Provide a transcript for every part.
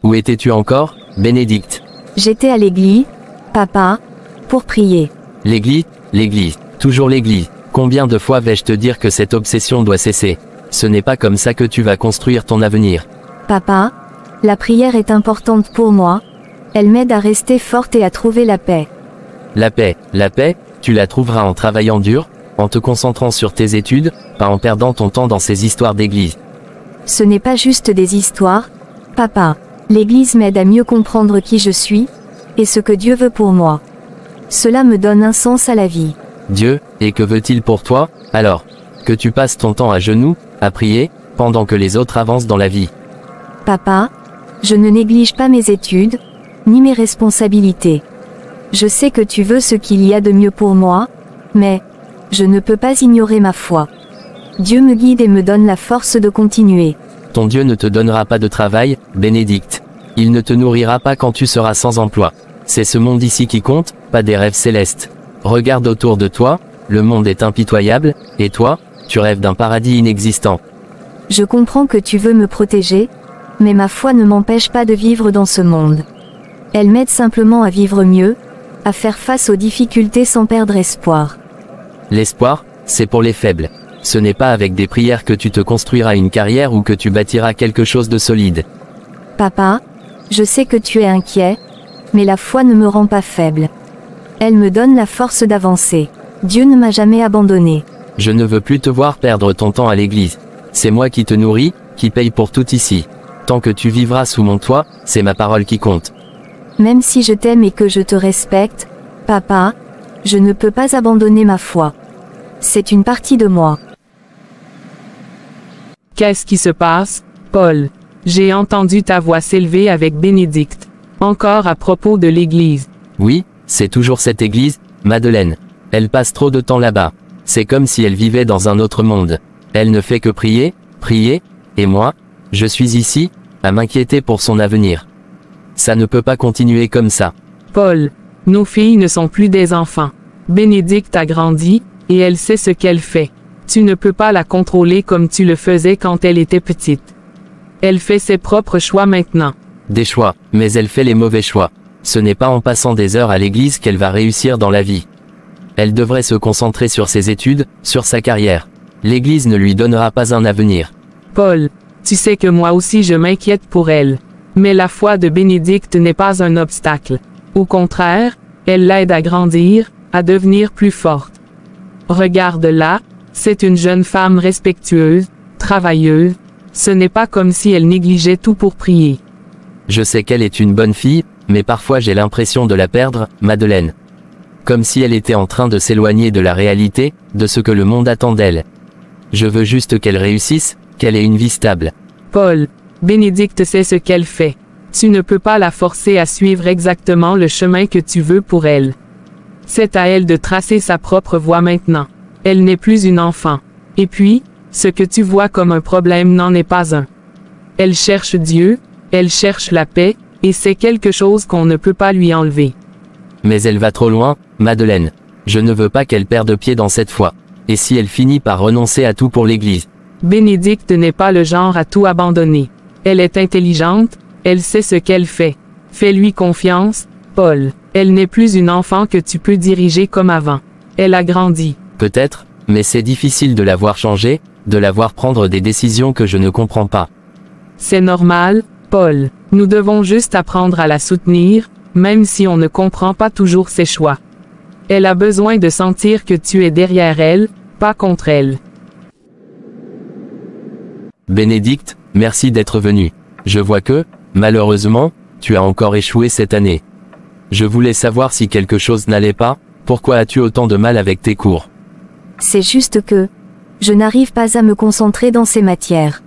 Où étais-tu encore, Bénédicte? J'étais à l'église, papa, pour prier. L'église, toujours l'église. Combien de fois vais-je te dire que cette obsession doit cesser? Ce n'est pas comme ça que tu vas construire ton avenir. Papa, la prière est importante pour moi. Elle m'aide à rester forte et à trouver la paix. La paix, tu la trouveras en travaillant dur, en te concentrant sur tes études, pas en perdant ton temps dans ces histoires d'église. Ce n'est pas juste des histoires, papa. L'église m'aide à mieux comprendre qui je suis, et ce que Dieu veut pour moi. Cela me donne un sens à la vie. Dieu, et que veut-il pour toi, alors? Que tu passes ton temps à genoux, à prier, pendant que les autres avancent dans la vie. Papa, je ne néglige pas mes études, ni mes responsabilités. Je sais que tu veux ce qu'il y a de mieux pour moi, mais je ne peux pas ignorer ma foi. Dieu me guide et me donne la force de continuer. Ton Dieu ne te donnera pas de travail, Bénédicte. Il ne te nourrira pas quand tu seras sans emploi. C'est ce monde ici qui compte, pas des rêves célestes. Regarde autour de toi, le monde est impitoyable, et toi, tu rêves d'un paradis inexistant. Je comprends que tu veux me protéger, mais ma foi ne m'empêche pas de vivre dans ce monde. Elle m'aide simplement à vivre mieux, à faire face aux difficultés sans perdre espoir. L'espoir, c'est pour les faibles. Ce n'est pas avec des prières que tu te construiras une carrière ou que tu bâtiras quelque chose de solide. Papa, je sais que tu es inquiet, mais la foi ne me rend pas faible. Elle me donne la force d'avancer. Dieu ne m'a jamais abandonné. Je ne veux plus te voir perdre ton temps à l'église. C'est moi qui te nourris, qui paye pour tout ici. Tant que tu vivras sous mon toit, c'est ma parole qui compte. Même si je t'aime et que je te respecte, papa, je ne peux pas abandonner ma foi. C'est une partie de moi. Qu'est-ce qui se passe, Paul? J'ai entendu ta voix s'élever avec Bénédicte. Encore à propos de l'église. Oui, c'est toujours cette église, Madeleine. Elle passe trop de temps là-bas. C'est comme si elle vivait dans un autre monde. Elle ne fait que prier, et moi, je suis ici, à m'inquiéter pour son avenir. Ça ne peut pas continuer comme ça. Paul, nos filles ne sont plus des enfants. Bénédicte a grandi, et elle sait ce qu'elle fait. Tu ne peux pas la contrôler comme tu le faisais quand elle était petite. Elle fait ses propres choix maintenant. Des choix, mais elle fait les mauvais choix. Ce n'est pas en passant des heures à l'église qu'elle va réussir dans la vie. Elle devrait se concentrer sur ses études, sur sa carrière. L'église ne lui donnera pas un avenir. Paul, tu sais que moi aussi je m'inquiète pour elle. Mais la foi de Bénédicte n'est pas un obstacle. Au contraire, elle l'aide à grandir, à devenir plus forte. Regarde-la, c'est une jeune femme respectueuse, travailleuse. Ce n'est pas comme si elle négligeait tout pour prier. Je sais qu'elle est une bonne fille, mais parfois j'ai l'impression de la perdre, Madeleine. Comme si elle était en train de s'éloigner de la réalité, de ce que le monde attend d'elle. Je veux juste qu'elle réussisse, qu'elle ait une vie stable. Paul, Bénédicte sait ce qu'elle fait. Tu ne peux pas la forcer à suivre exactement le chemin que tu veux pour elle. C'est à elle de tracer sa propre voie maintenant. Elle n'est plus une enfant. Et puis, ce que tu vois comme un problème n'en est pas un. Elle cherche Dieu, elle cherche la paix, et c'est quelque chose qu'on ne peut pas lui enlever. Mais elle va trop loin, Madeleine. Je ne veux pas qu'elle perde pied dans cette foi. Et si elle finit par renoncer à tout pour l'église? Bénédicte n'est pas le genre à tout abandonner. Elle est intelligente, elle sait ce qu'elle fait. Fais-lui confiance, Paul. Elle n'est plus une enfant que tu peux diriger comme avant. Elle a grandi. Peut-être, mais c'est difficile de la voir changer, de la voir prendre des décisions que je ne comprends pas. C'est normal, Paul. Nous devons juste apprendre à la soutenir, même si on ne comprend pas toujours ses choix. Elle a besoin de sentir que tu es derrière elle, pas contre elle. Bénédicte, merci d'être venu. Je vois que, malheureusement, tu as encore échoué cette année. Je voulais savoir si quelque chose n'allait pas, pourquoi as-tu autant de mal avec tes cours? C'est juste que je n'arrive pas à me concentrer dans ces matières.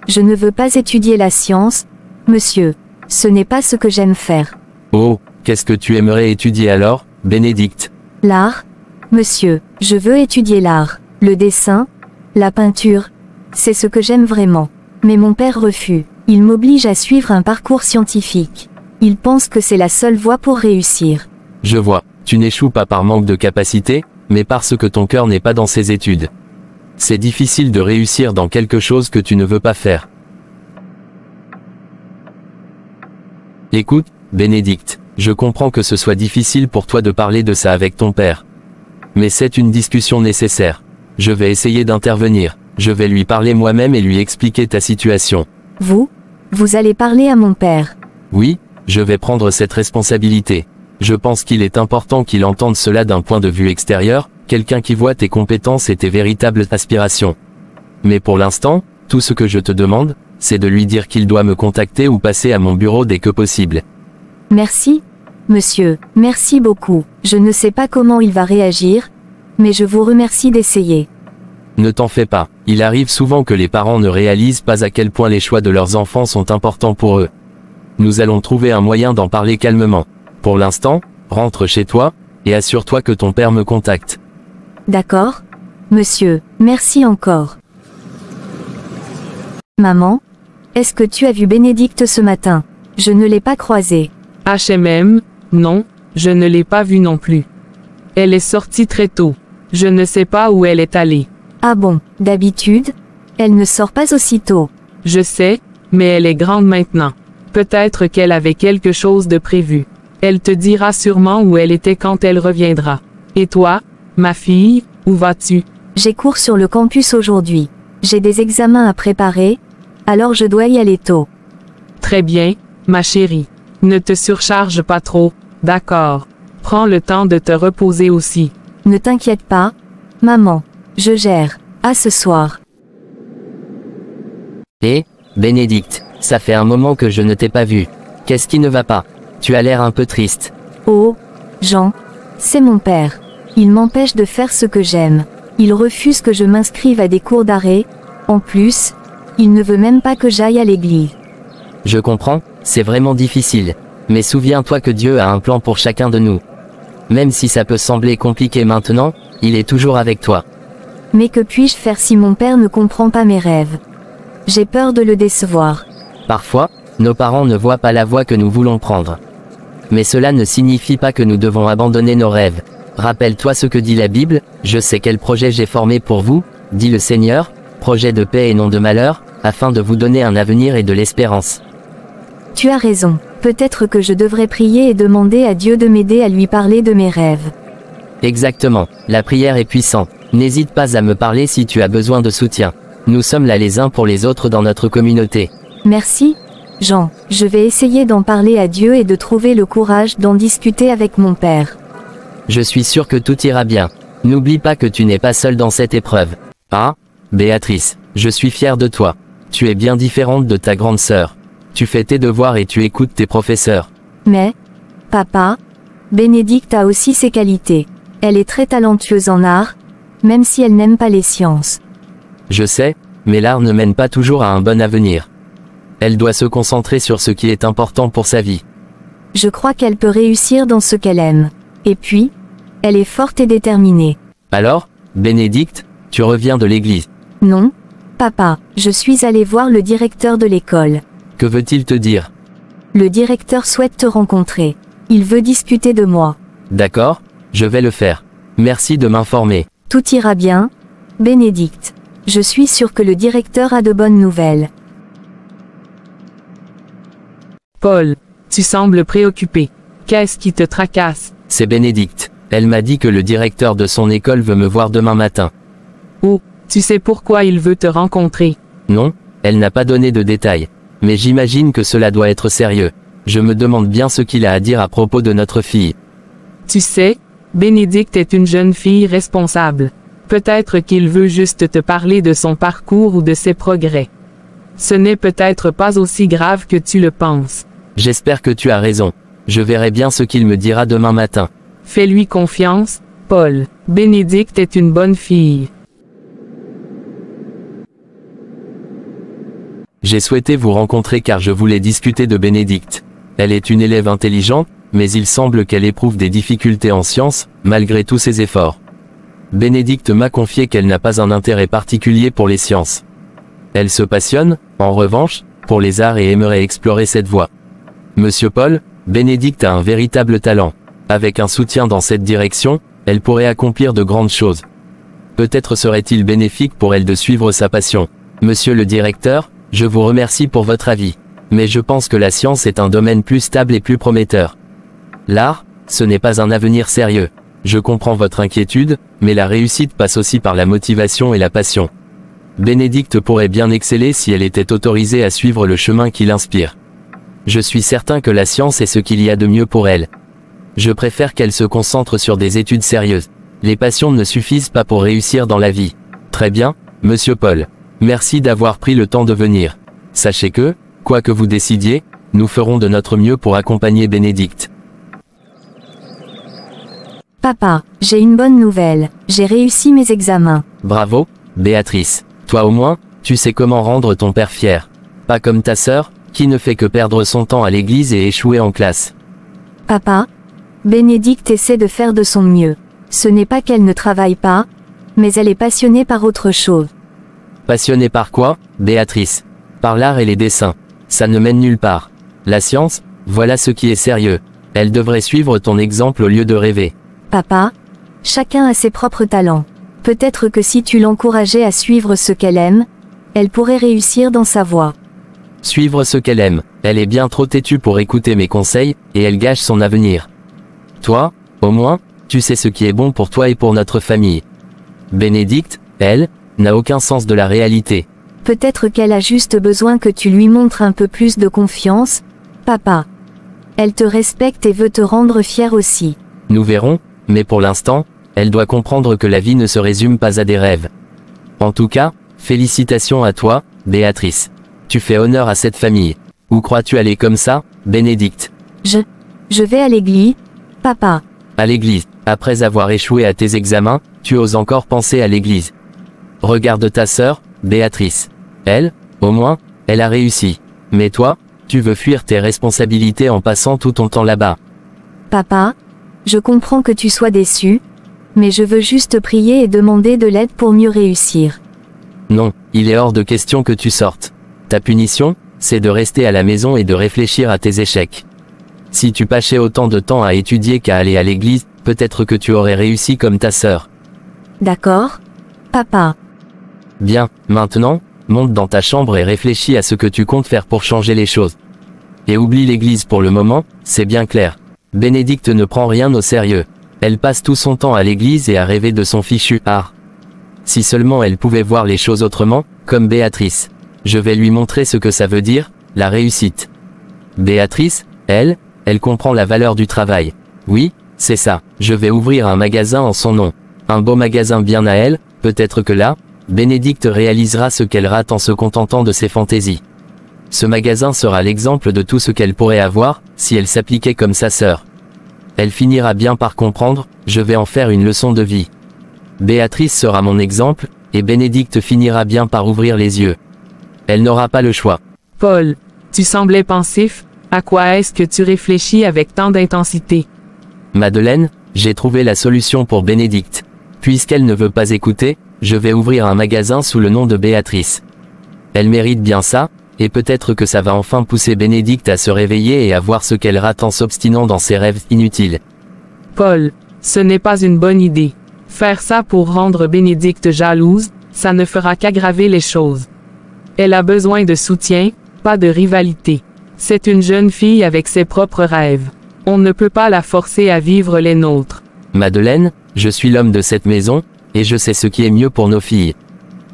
Je ne veux pas étudier la science, monsieur. Ce n'est pas ce que j'aime faire. Oh, qu'est-ce que tu aimerais étudier alors, Bénédicte? L'art, monsieur. Je veux étudier l'art, le dessin, la peinture. C'est ce que j'aime vraiment. Mais mon père refuse. Il m'oblige à suivre un parcours scientifique. Il pense que c'est la seule voie pour réussir. Je vois, tu n'échoues pas par manque de capacité, mais parce que ton cœur n'est pas dans ses études. C'est difficile de réussir dans quelque chose que tu ne veux pas faire. Écoute, Bénédicte, je comprends que ce soit difficile pour toi de parler de ça avec ton père. Mais c'est une discussion nécessaire. Je vais essayer d'intervenir. Je vais lui parler moi-même et lui expliquer ta situation. Vous allez parler à mon père. Oui, je vais prendre cette responsabilité. Je pense qu'il est important qu'il entende cela d'un point de vue extérieur, quelqu'un qui voit tes compétences et tes véritables aspirations. Mais pour l'instant, tout ce que je te demande, c'est de lui dire qu'il doit me contacter ou passer à mon bureau dès que possible. Merci, monsieur, merci beaucoup. Je ne sais pas comment il va réagir, mais je vous remercie d'essayer. Ne t'en fais pas, il arrive souvent que les parents ne réalisent pas à quel point les choix de leurs enfants sont importants pour eux. Nous allons trouver un moyen d'en parler calmement. Pour l'instant, rentre chez toi, et assure-toi que ton père me contacte. D'accord, monsieur, merci encore. Maman, est-ce que tu as vu Bénédicte ce matin? Je ne l'ai pas croisée. Non, je ne l'ai pas vue non plus. Elle est sortie très tôt. Je ne sais pas où elle est allée. Ah bon, d'habitude, elle ne sort pas aussitôt. Je sais, mais elle est grande maintenant. Peut-être qu'elle avait quelque chose de prévu. Elle te dira sûrement où elle était quand elle reviendra. Et toi, ma fille, où vas-tu? J'ai cours sur le campus aujourd'hui. J'ai des examens à préparer, alors je dois y aller tôt. Très bien, ma chérie. Ne te surcharge pas trop, d'accord. Prends le temps de te reposer aussi. Ne t'inquiète pas, maman. Je gère. À ce soir. Bénédicte, ça fait un moment que je ne t'ai pas vu. Qu'est-ce qui ne va pas? Tu as l'air un peu triste. Oh, Jean, c'est mon père. Il m'empêche de faire ce que j'aime. Il refuse que je m'inscrive à des cours d'arrêt. En plus, il ne veut même pas que j'aille à l'église. Je comprends, c'est vraiment difficile. Mais souviens-toi que Dieu a un plan pour chacun de nous. Même si ça peut sembler compliqué maintenant, il est toujours avec toi. Mais que puis-je faire si mon père ne comprend pas mes rêves? J'ai peur de le décevoir. Parfois, nos parents ne voient pas la voie que nous voulons prendre. Mais cela ne signifie pas que nous devons abandonner nos rêves. Rappelle-toi ce que dit la Bible, je sais quel projet j'ai formé pour vous, dit le Seigneur, projet de paix et non de malheur, afin de vous donner un avenir et de l'espérance. Tu as raison, peut-être que je devrais prier et demander à Dieu de m'aider à lui parler de mes rêves. Exactement, la prière est puissante. N'hésite pas à me parler si tu as besoin de soutien. Nous sommes là les uns pour les autres dans notre communauté. Merci, Jean. Je vais essayer d'en parler à Dieu et de trouver le courage d'en discuter avec mon père. Je suis sûr que tout ira bien. N'oublie pas que tu n'es pas seul dans cette épreuve. Ah, Béatrice, je suis fier de toi. Tu es bien différente de ta grande sœur. Tu fais tes devoirs et tu écoutes tes professeurs. Mais, papa, Bénédicte a aussi ses qualités. Elle est très talentueuse en art, même si elle n'aime pas les sciences. Je sais, mais l'art ne mène pas toujours à un bon avenir. Elle doit se concentrer sur ce qui est important pour sa vie. Je crois qu'elle peut réussir dans ce qu'elle aime. Et puis, elle est forte et déterminée. Alors, Bénédicte, tu reviens de l'église. Non, papa, je suis allée voir le directeur de l'école. Que veut-il te dire? Le directeur souhaite te rencontrer. Il veut discuter de moi. D'accord, je vais le faire. Merci de m'informer. Tout ira bien, Bénédicte. Je suis sûre que le directeur a de bonnes nouvelles. Paul, tu sembles préoccupé. Qu'est-ce qui te tracasse? C'est Bénédicte. Elle m'a dit que le directeur de son école veut me voir demain matin. Oh, tu sais pourquoi il veut te rencontrer? Non, elle n'a pas donné de détails. Mais j'imagine que cela doit être sérieux. Je me demande bien ce qu'il a à dire à propos de notre fille. Tu sais, Bénédicte est une jeune fille responsable. Peut-être qu'il veut juste te parler de son parcours ou de ses progrès. Ce n'est peut-être pas aussi grave que tu le penses. J'espère que tu as raison. Je verrai bien ce qu'il me dira demain matin. Fais-lui confiance, Paul. Bénédicte est une bonne fille. J'ai souhaité vous rencontrer car je voulais discuter de Bénédicte. Elle est une élève intelligente, mais il semble qu'elle éprouve des difficultés en sciences, malgré tous ses efforts. Bénédicte m'a confié qu'elle n'a pas un intérêt particulier pour les sciences. Elle se passionne, en revanche, pour les arts et aimerait explorer cette voie. Monsieur Paul, Bénédicte a un véritable talent. Avec un soutien dans cette direction, elle pourrait accomplir de grandes choses. Peut-être serait-il bénéfique pour elle de suivre sa passion. Monsieur le directeur, je vous remercie pour votre avis. Mais je pense que la science est un domaine plus stable et plus prometteur. L'art, ce n'est pas un avenir sérieux. Je comprends votre inquiétude, mais la réussite passe aussi par la motivation et la passion. Bénédicte pourrait bien exceller si elle était autorisée à suivre le chemin qui l'inspire. Je suis certain que la science est ce qu'il y a de mieux pour elle. Je préfère qu'elle se concentre sur des études sérieuses. Les passions ne suffisent pas pour réussir dans la vie. Très bien, Monsieur Paul. Merci d'avoir pris le temps de venir. Sachez que, quoi que vous décidiez, nous ferons de notre mieux pour accompagner Bénédicte. Papa, j'ai une bonne nouvelle. J'ai réussi mes examens. Bravo, Béatrice. Toi au moins, tu sais comment rendre ton père fier. Pas comme ta sœur, qui ne fait que perdre son temps à l'église et échouer en classe. Papa, Bénédicte essaie de faire de son mieux. Ce n'est pas qu'elle ne travaille pas, mais elle est passionnée par autre chose. Passionnée par quoi, Béatrice? Par l'art et les dessins. Ça ne mène nulle part. La science, voilà ce qui est sérieux. Elle devrait suivre ton exemple au lieu de rêver. Papa, chacun a ses propres talents. Peut-être que si tu l'encourageais à suivre ce qu'elle aime, elle pourrait réussir dans sa voie. Suivre ce qu'elle aime, elle est bien trop têtue pour écouter mes conseils, et elle gâche son avenir. Toi, au moins, tu sais ce qui est bon pour toi et pour notre famille. Bénédicte, elle, n'a aucun sens de la réalité. Peut-être qu'elle a juste besoin que tu lui montres un peu plus de confiance, papa. Elle te respecte et veut te rendre fier aussi. Nous verrons, mais pour l'instant, elle doit comprendre que la vie ne se résume pas à des rêves. En tout cas, félicitations à toi, Béatrice. Tu fais honneur à cette famille. Où crois-tu aller comme ça, Bénédicte? Je vais à l'église, papa. À l'église. Après avoir échoué à tes examens, tu oses encore penser à l'église. Regarde ta sœur, Béatrice. Elle, au moins, elle a réussi. Mais toi, tu veux fuir tes responsabilités en passant tout ton temps là-bas. Papa, je comprends que tu sois déçu, mais je veux juste prier et demander de l'aide pour mieux réussir. Non, il est hors de question que tu sortes. Ta punition, c'est de rester à la maison et de réfléchir à tes échecs. Si tu passais autant de temps à étudier qu'à aller à l'église, peut-être que tu aurais réussi comme ta sœur. D'accord, papa. Bien, maintenant, monte dans ta chambre et réfléchis à ce que tu comptes faire pour changer les choses. Et oublie l'église pour le moment, c'est bien clair. Bénédicte ne prend rien au sérieux. Elle passe tout son temps à l'église et à rêver de son fichu art. Si seulement elle pouvait voir les choses autrement, comme Béatrice. Je vais lui montrer ce que ça veut dire, la réussite. Béatrice, elle comprend la valeur du travail. Oui, c'est ça, je vais ouvrir un magasin en son nom. Un beau magasin bien à elle, peut-être que là, Bénédicte réalisera ce qu'elle rate en se contentant de ses fantaisies. Ce magasin sera l'exemple de tout ce qu'elle pourrait avoir, si elle s'appliquait comme sa sœur. Elle finira bien par comprendre, je vais en faire une leçon de vie. Béatrice sera mon exemple, et Bénédicte finira bien par ouvrir les yeux. Elle n'aura pas le choix. Paul, tu semblais pensif, à quoi est-ce que tu réfléchis avec tant d'intensité? Madeleine, j'ai trouvé la solution pour Bénédicte. Puisqu'elle ne veut pas écouter, je vais ouvrir un magasin sous le nom de Béatrice. Elle mérite bien ça, et peut-être que ça va enfin pousser Bénédicte à se réveiller et à voir ce qu'elle rate en s'obstinant dans ses rêves inutiles. Paul, ce n'est pas une bonne idée. Faire ça pour rendre Bénédicte jalouse, ça ne fera qu'aggraver les choses. Elle a besoin de soutien, pas de rivalité. C'est une jeune fille avec ses propres rêves. On ne peut pas la forcer à vivre les nôtres. Madeleine, je suis l'homme de cette maison, et je sais ce qui est mieux pour nos filles.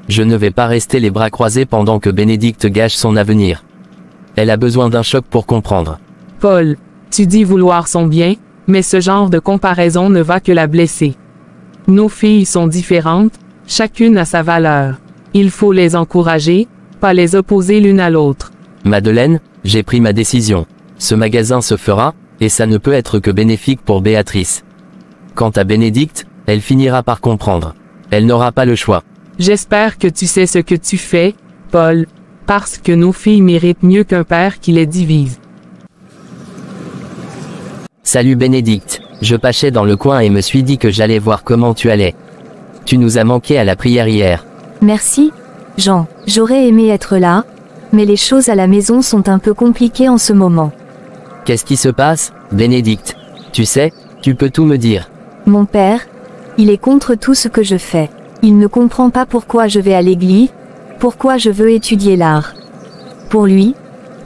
Je ne vais pas rester les bras croisés pendant que Bénédicte gâche son avenir. Elle a besoin d'un choc pour comprendre. Paul, tu dis vouloir son bien, mais ce genre de comparaison ne va que la blesser. Nos filles sont différentes, chacune a sa valeur. Il faut les encourager, pas les opposer l'une à l'autre. Madeleine, j'ai pris ma décision. Ce magasin se fera, et ça ne peut être que bénéfique pour Béatrice. Quant à Bénédicte, elle finira par comprendre. Elle n'aura pas le choix. J'espère que tu sais ce que tu fais, Paul, parce que nos filles méritent mieux qu'un père qui les divise. Salut Bénédicte, je passais dans le coin et me suis dit que j'allais voir comment tu allais. Tu nous as manqué à la prière hier. Merci, Jean. J'aurais aimé être là, mais les choses à la maison sont un peu compliquées en ce moment. Qu'est-ce qui se passe, Bénédicte? Tu sais, tu peux tout me dire. Mon père, il est contre tout ce que je fais. Il ne comprend pas pourquoi je vais à l'église, pourquoi je veux étudier l'art. Pour lui,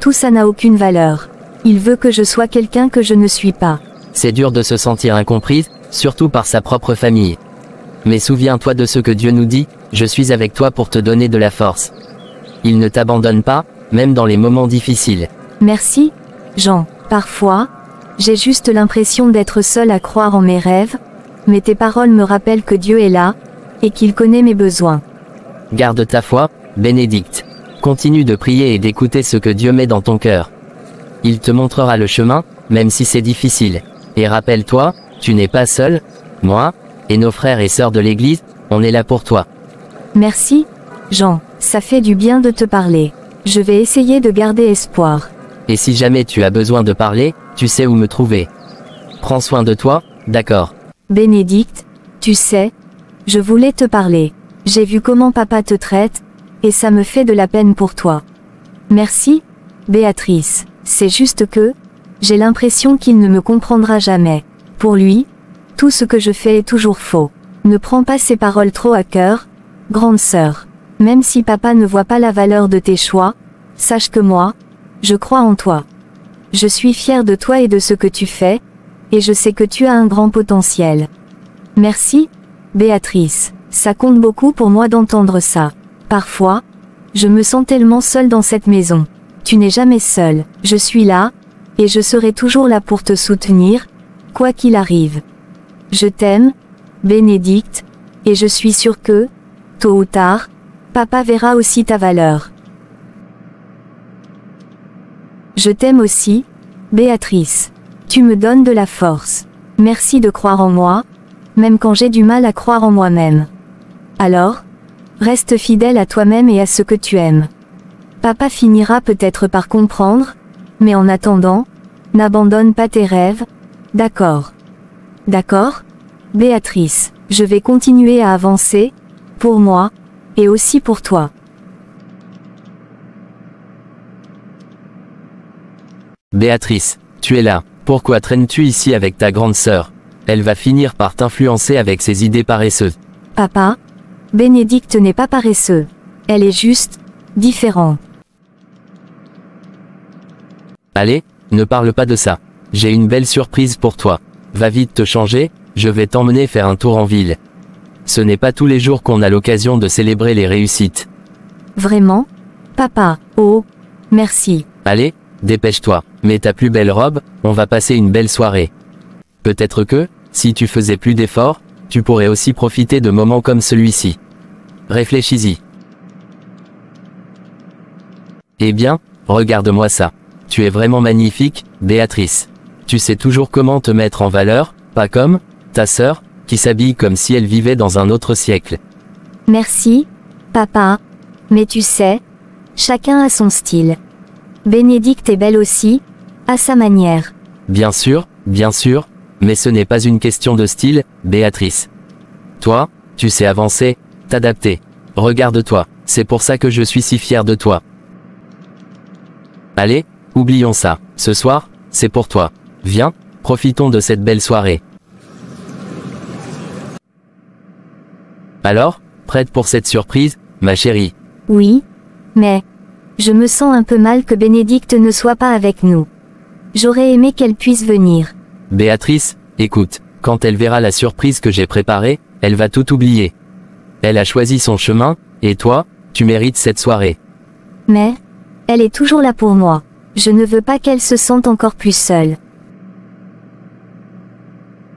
Tout ça n'a aucune valeur. Il veut que je sois quelqu'un que je ne suis pas. C'est dur de se sentir incomprise, surtout par sa propre famille. Mais souviens-toi de ce que Dieu nous dit, je suis avec toi pour te donner de la force. Il ne t'abandonne pas, même dans les moments difficiles. Merci, Jean. Parfois, j'ai juste l'impression d'être seule à croire en mes rêves, mais tes paroles me rappellent que Dieu est là, et qu'il connaît mes besoins. Garde ta foi, Bénédicte. Continue de prier et d'écouter ce que Dieu met dans ton cœur. Il te montrera le chemin, même si c'est difficile. Et rappelle-toi, tu n'es pas seul, moi, et nos frères et sœurs de l'Église, on est là pour toi. Merci, Jean. Ça fait du bien de te parler. Je vais essayer de garder espoir. Et si jamais tu as besoin de parler, tu sais où me trouver. Prends soin de toi, d'accord? Bénédicte, tu sais, je voulais te parler. J'ai vu comment papa te traite, et ça me fait de la peine pour toi. Merci, Béatrice. C'est juste que, j'ai l'impression qu'il ne me comprendra jamais. Pour lui, tout ce que je fais est toujours faux. Ne prends pas ces paroles trop à cœur, grande sœur. Même si papa ne voit pas la valeur de tes choix, sache que moi, je crois en toi. Je suis fière de toi et de ce que tu fais, et je sais que tu as un grand potentiel. Merci, Béatrice. Ça compte beaucoup pour moi d'entendre ça. Parfois, je me sens tellement seule dans cette maison. Tu n'es jamais seule. Je suis là, et je serai toujours là pour te soutenir, quoi qu'il arrive. Je t'aime, Bénédicte, et je suis sûre que, tôt ou tard, papa verra aussi ta valeur. Je t'aime aussi, Béatrice. Tu me donnes de la force. Merci de croire en moi, même quand j'ai du mal à croire en moi-même. Alors, reste fidèle à toi-même et à ce que tu aimes. Papa finira peut-être par comprendre, mais en attendant, n'abandonne pas tes rêves, d'accord? D'accord? Béatrice, je vais continuer à avancer, pour moi, et aussi pour toi. Béatrice, tu es là. Pourquoi traînes-tu ici avec ta grande sœur? Elle va finir par t'influencer avec ses idées paresseuses. Papa, Bénédicte n'est pas paresseux. Elle est juste, différente. Allez, ne parle pas de ça. J'ai une belle surprise pour toi. Va vite te changer, je vais t'emmener faire un tour en ville. Ce n'est pas tous les jours qu'on a l'occasion de célébrer les réussites. Vraiment? Papa, oh, merci. Allez, dépêche-toi, mets ta plus belle robe, on va passer une belle soirée. Peut-être que, si tu faisais plus d'efforts, tu pourrais aussi profiter de moments comme celui-ci. Réfléchis-y. Eh bien, regarde-moi ça. Tu es vraiment magnifique, Béatrice. Tu sais toujours comment te mettre en valeur, pas comme ta sœur, qui s'habille comme si elle vivait dans un autre siècle. Merci, papa. Mais tu sais, chacun a son style. Bénédicte est belle aussi, à sa manière. Bien sûr, mais ce n'est pas une question de style, Béatrice. Toi, tu sais avancer, t'adapter. Regarde-toi, c'est pour ça que je suis si fier de toi. Allez, oublions ça, ce soir, c'est pour toi. Viens, profitons de cette belle soirée. Alors, prête pour cette surprise, ma chérie? Oui, mais je me sens un peu mal que Bénédicte ne soit pas avec nous. J'aurais aimé qu'elle puisse venir. Béatrice, écoute, quand elle verra la surprise que j'ai préparée, elle va tout oublier. Elle a choisi son chemin, et toi, tu mérites cette soirée. Mais, elle est toujours là pour moi. Je ne veux pas qu'elle se sente encore plus seule.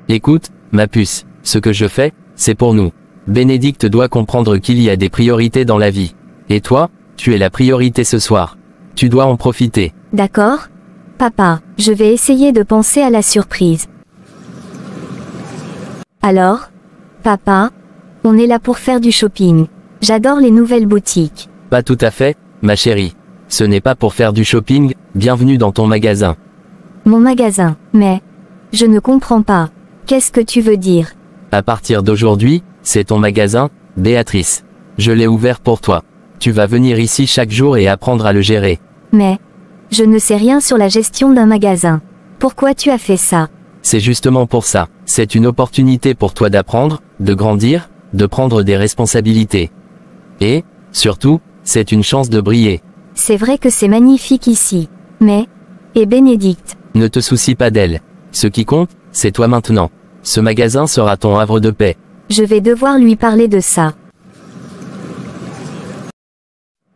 Écoute, ma puce, ce que je fais, c'est pour nous. Bénédicte doit comprendre qu'il y a des priorités dans la vie. Et toi, tu es la priorité ce soir. Tu dois en profiter. D'accord? Papa, je vais essayer de penser à la surprise. Alors, papa, on est là pour faire du shopping. J'adore les nouvelles boutiques. Pas tout à fait, ma chérie. Ce n'est pas pour faire du shopping, bienvenue dans ton magasin. Mon magasin, mais je ne comprends pas. Qu'est-ce que tu veux dire? À partir d'aujourd'hui, c'est ton magasin, Béatrice. Je l'ai ouvert pour toi. Tu vas venir ici chaque jour et apprendre à le gérer. Mais je ne sais rien sur la gestion d'un magasin. Pourquoi tu as fait ça? C'est justement pour ça. C'est une opportunité pour toi d'apprendre, de grandir, de prendre des responsabilités. Et, surtout, c'est une chance de briller. C'est vrai que c'est magnifique ici. Mais, et Bénédicte? Ne te soucie pas d'elle. Ce qui compte, c'est toi maintenant. Ce magasin sera ton havre de paix. Je vais devoir lui parler de ça.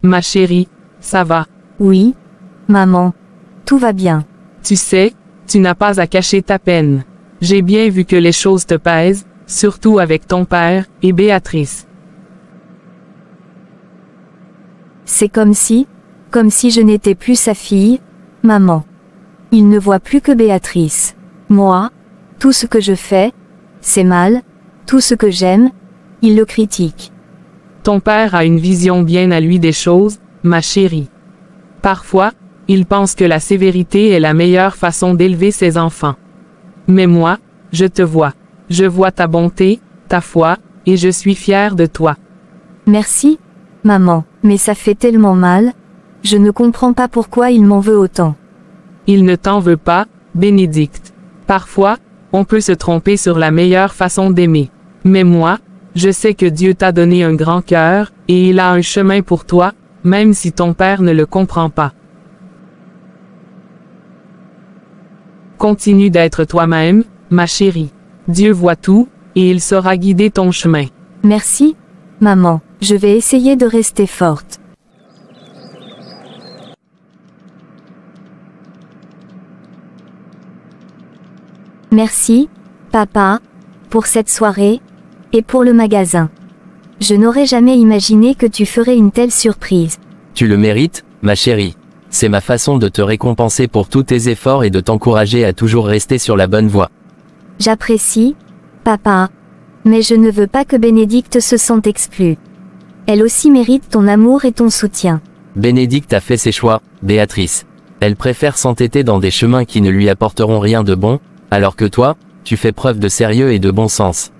Ma chérie, ça va. Oui, maman. Tout va bien. Tu sais, tu n'as pas à cacher ta peine. J'ai bien vu que les choses te pèsent, surtout avec ton père et Béatrice. C'est comme si je n'étais plus sa fille, maman. Il ne voit plus que Béatrice. Moi, tout ce que je fais, c'est mal, tout ce que j'aime, il le critique. Ton père a une vision bien à lui des choses, ma chérie. Parfois, il pense que la sévérité est la meilleure façon d'élever ses enfants. Mais moi, je te vois. Je vois ta bonté, ta foi, et je suis fière de toi. Merci, maman, mais ça fait tellement mal. Je ne comprends pas pourquoi il m'en veut autant. Il ne t'en veut pas, Bénédicte. Parfois, on peut se tromper sur la meilleure façon d'aimer. Mais moi, je sais que Dieu t'a donné un grand cœur, et il a un chemin pour toi, même si ton père ne le comprend pas. Continue d'être toi-même, ma chérie. Dieu voit tout, et il saura guider ton chemin. Merci, maman, je vais essayer de rester forte. Merci, papa, pour cette soirée, et pour le magasin. Je n'aurais jamais imaginé que tu ferais une telle surprise. Tu le mérites, ma chérie. C'est ma façon de te récompenser pour tous tes efforts et de t'encourager à toujours rester sur la bonne voie. J'apprécie, papa. Mais je ne veux pas que Bénédicte se sente exclue. Elle aussi mérite ton amour et ton soutien. Bénédicte a fait ses choix, Béatrice. Elle préfère s'entêter dans des chemins qui ne lui apporteront rien de bon, alors que toi, tu fais preuve de sérieux et de bon sens.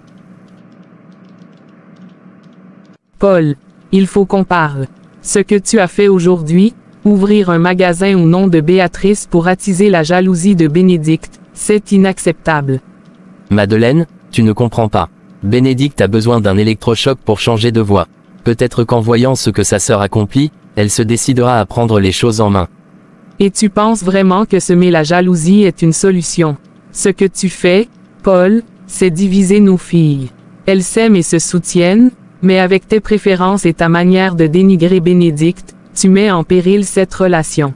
Paul, il faut qu'on parle. Ce que tu as fait aujourd'hui, ouvrir un magasin au nom de Béatrice pour attiser la jalousie de Bénédicte, c'est inacceptable. Madeleine, tu ne comprends pas. Bénédicte a besoin d'un électrochoc pour changer de voie. Peut-être qu'en voyant ce que sa sœur accomplit, elle se décidera à prendre les choses en main. Et tu penses vraiment que semer la jalousie est une solution? Ce que tu fais, Paul, c'est diviser nos filles. Elles s'aiment et se soutiennent, mais avec tes préférences et ta manière de dénigrer Bénédicte, tu mets en péril cette relation.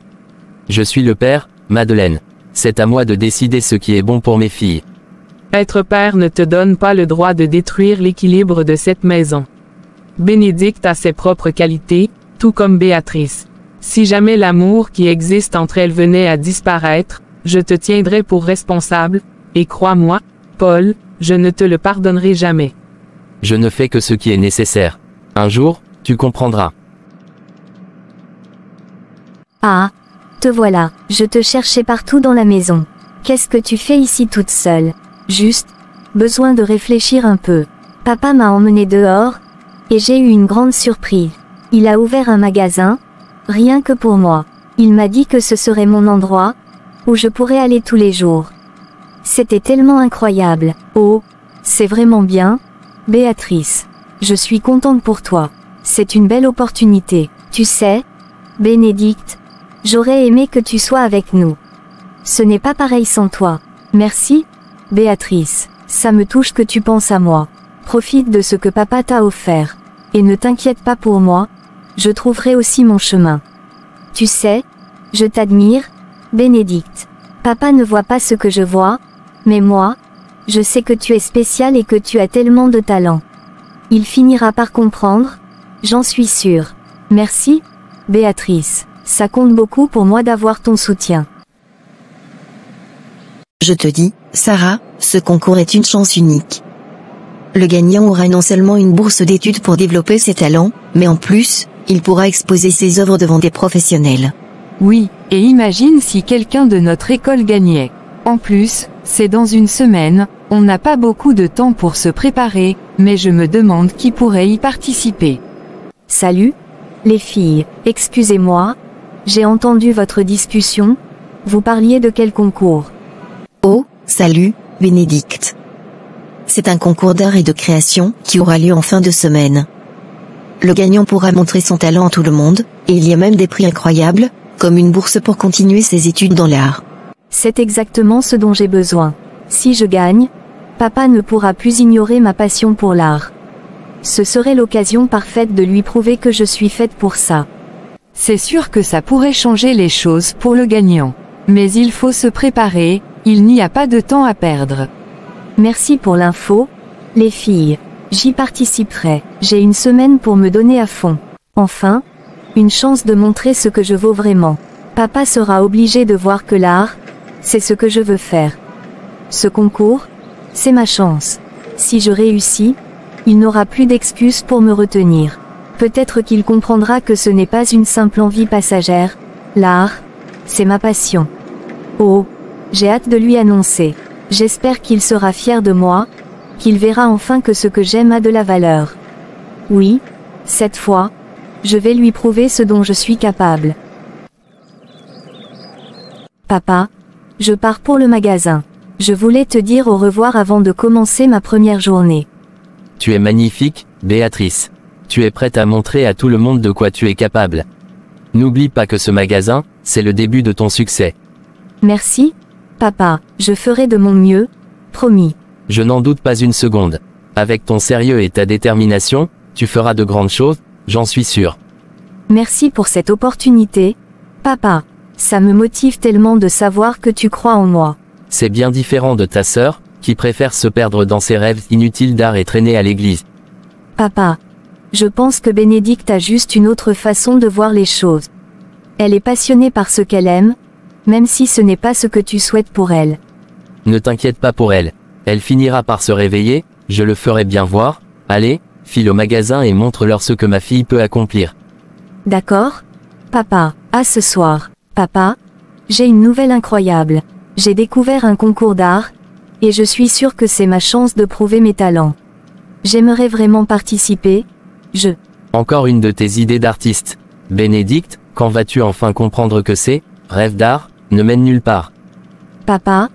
Je suis le père, Madeleine. C'est à moi de décider ce qui est bon pour mes filles. Être père ne te donne pas le droit de détruire l'équilibre de cette maison. Bénédicte a ses propres qualités, tout comme Béatrice. Si jamais l'amour qui existe entre elles venait à disparaître, je te tiendrai pour responsable, et crois-moi, Paul, je ne te le pardonnerai jamais. Je ne fais que ce qui est nécessaire. Un jour, tu comprendras. Ah, te voilà, je te cherchais partout dans la maison. Qu'est-ce que tu fais ici toute seule? Juste, besoin de réfléchir un peu. Papa m'a emmené dehors, et j'ai eu une grande surprise. Il a ouvert un magasin, rien que pour moi. Il m'a dit que ce serait mon endroit, où je pourrais aller tous les jours. C'était tellement incroyable. Oh, c'est vraiment bien, Béatrice. Je suis contente pour toi. C'est une belle opportunité. Tu sais, Bénédicte, j'aurais aimé que tu sois avec nous. Ce n'est pas pareil sans toi. Merci, Béatrice. Ça me touche que tu penses à moi. Profite de ce que papa t'a offert. Et ne t'inquiète pas pour moi, je trouverai aussi mon chemin. Tu sais, je t'admire, Bénédicte. Papa ne voit pas ce que je vois, mais moi, je sais que tu es spécial et que tu as tellement de talent. Il finira par comprendre, j'en suis sûre. Merci, Béatrice. Ça compte beaucoup pour moi d'avoir ton soutien. Je te dis, Sarah, ce concours est une chance unique. Le gagnant aura non seulement une bourse d'études pour développer ses talents, mais en plus, il pourra exposer ses œuvres devant des professionnels. Oui, et imagine si quelqu'un de notre école gagnait. En plus, c'est dans une semaine, on n'a pas beaucoup de temps pour se préparer, mais je me demande qui pourrait y participer. Salut, les filles, excusez-moi, j'ai entendu votre discussion, vous parliez de quel concours? Oh, salut, Bénédicte. C'est un concours d'art et de création qui aura lieu en fin de semaine. Le gagnant pourra montrer son talent à tout le monde, et il y a même des prix incroyables, comme une bourse pour continuer ses études dans l'art. C'est exactement ce dont j'ai besoin. Si je gagne, papa ne pourra plus ignorer ma passion pour l'art. Ce serait l'occasion parfaite de lui prouver que je suis faite pour ça. C'est sûr que ça pourrait changer les choses pour le gagnant. Mais il faut se préparer, il n'y a pas de temps à perdre. Merci pour l'info, les filles. J'y participerai. J'ai une semaine pour me donner à fond. Enfin, une chance de montrer ce que je vaux vraiment. Papa sera obligé de voir que l'art, c'est ce que je veux faire. Ce concours, c'est ma chance. Si je réussis, il n'aura plus d'excuses pour me retenir. Peut-être qu'il comprendra que ce n'est pas une simple envie passagère. L'art, c'est ma passion. Oh, j'ai hâte de lui annoncer. J'espère qu'il sera fier de moi, qu'il verra enfin que ce que j'aime a de la valeur. Oui, cette fois, je vais lui prouver ce dont je suis capable. Papa, je pars pour le magasin. Je voulais te dire au revoir avant de commencer ma première journée. Tu es magnifique, Béatrice. Tu es prête à montrer à tout le monde de quoi tu es capable. N'oublie pas que ce magasin, c'est le début de ton succès. Merci, papa, je ferai de mon mieux, promis. Je n'en doute pas une seconde. Avec ton sérieux et ta détermination, tu feras de grandes choses, j'en suis sûr. Merci pour cette opportunité, papa. Ça me motive tellement de savoir que tu crois en moi. C'est bien différent de ta sœur, qui préfère se perdre dans ses rêves inutiles d'art et traîner à l'église. Papa, je pense que Bénédicte a juste une autre façon de voir les choses. Elle est passionnée par ce qu'elle aime, même si ce n'est pas ce que tu souhaites pour elle. Ne t'inquiète pas pour elle. Elle finira par se réveiller, je le ferai bien voir. Allez, file au magasin et montre-leur ce que ma fille peut accomplir. D'accord, papa, à ce soir. Papa, j'ai une nouvelle incroyable. J'ai découvert un concours d'art, et je suis sûre que c'est ma chance de prouver mes talents. J'aimerais vraiment participer. Encore une de tes idées d'artiste. Bénédicte, quand vas-tu enfin comprendre que rêve d'art, ne mène nulle part. Papa,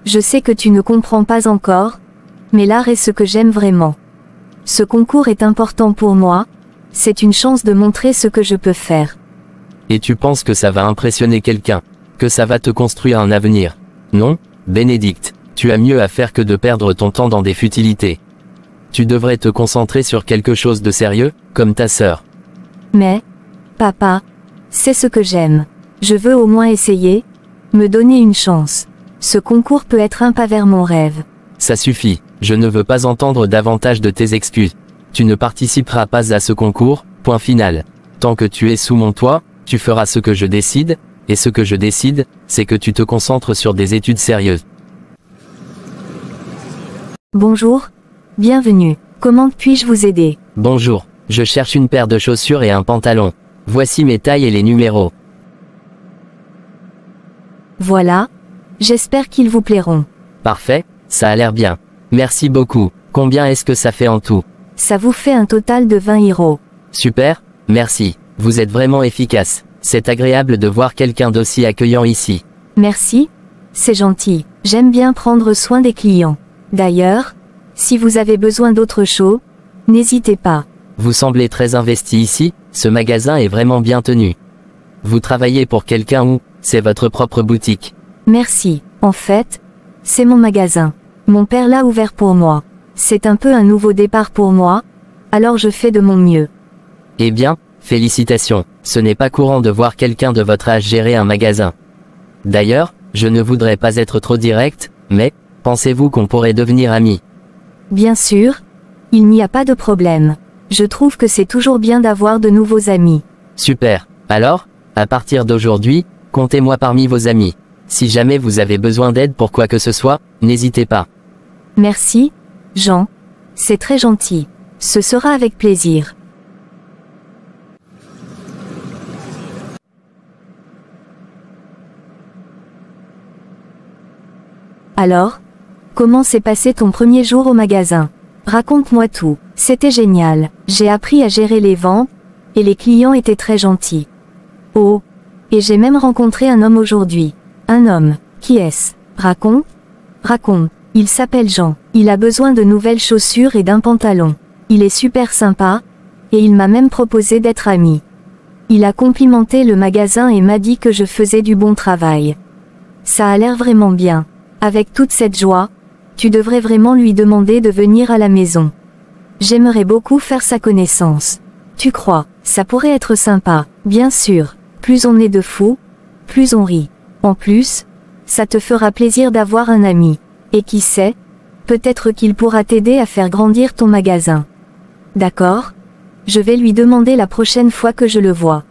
je sais que tu ne comprends pas encore, mais l'art est ce que j'aime vraiment. Ce concours est important pour moi, c'est une chance de montrer ce que je peux faire. Et tu penses que ça va impressionner quelqu'un, que ça va te construire un avenir. Non, Bénédicte, tu as mieux à faire que de perdre ton temps dans des futilités. Tu devrais te concentrer sur quelque chose de sérieux, comme ta sœur. Mais, papa, c'est ce que j'aime. Je veux au moins essayer, me donner une chance. Ce concours peut être un pas vers mon rêve. Ça suffit, je ne veux pas entendre davantage de tes excuses. Tu ne participeras pas à ce concours, point final. Tant que tu es sous mon toit, tu feras ce que je décide, et ce que je décide, c'est que tu te concentres sur des études sérieuses. Bonjour, bienvenue. Comment puis-je vous aider? Bonjour, je cherche une paire de chaussures et un pantalon. Voici mes tailles et les numéros. Voilà, j'espère qu'ils vous plairont. Parfait, ça a l'air bien. Merci beaucoup. Combien est-ce que ça fait en tout? Ça vous fait un total de 20 €. Super, merci. Vous êtes vraiment efficace. C'est agréable de voir quelqu'un d'aussi accueillant ici. Merci, c'est gentil. J'aime bien prendre soin des clients. D'ailleurs, si vous avez besoin d'autre chose, n'hésitez pas. Vous semblez très investi ici, ce magasin est vraiment bien tenu. Vous travaillez pour quelqu'un ou c'est votre propre boutique? Merci. En fait, c'est mon magasin. Mon père l'a ouvert pour moi. C'est un peu un nouveau départ pour moi, alors je fais de mon mieux. Eh bien, félicitations. Ce n'est pas courant de voir quelqu'un de votre âge gérer un magasin. D'ailleurs, je ne voudrais pas être trop direct, mais pensez-vous qu'on pourrait devenir amis? Bien sûr, il n'y a pas de problème. Je trouve que c'est toujours bien d'avoir de nouveaux amis. Super. Alors, à partir d'aujourd'hui, comptez-moi parmi vos amis. Si jamais vous avez besoin d'aide pour quoi que ce soit, n'hésitez pas. Merci, Jean. C'est très gentil. Ce sera avec plaisir. Alors, comment s'est passé ton premier jour au magasin? Raconte-moi tout. C'était génial. J'ai appris à gérer les ventes, et les clients étaient très gentils. Oh, et j'ai même rencontré un homme aujourd'hui. Un homme. Qui est-ce? Raconte. Il s'appelle Jean. Il a besoin de nouvelles chaussures et d'un pantalon. Il est super sympa, et il m'a même proposé d'être ami. Il a complimenté le magasin et m'a dit que je faisais du bon travail. Ça a l'air vraiment bien. Avec toute cette joie, tu devrais vraiment lui demander de venir à la maison. J'aimerais beaucoup faire sa connaissance. Tu crois, ça pourrait être sympa, bien sûr. Plus on est de fous, plus on rit. En plus, ça te fera plaisir d'avoir un ami. Et qui sait, peut-être qu'il pourra t'aider à faire grandir ton magasin. D'accord ? Je vais lui demander la prochaine fois que je le vois.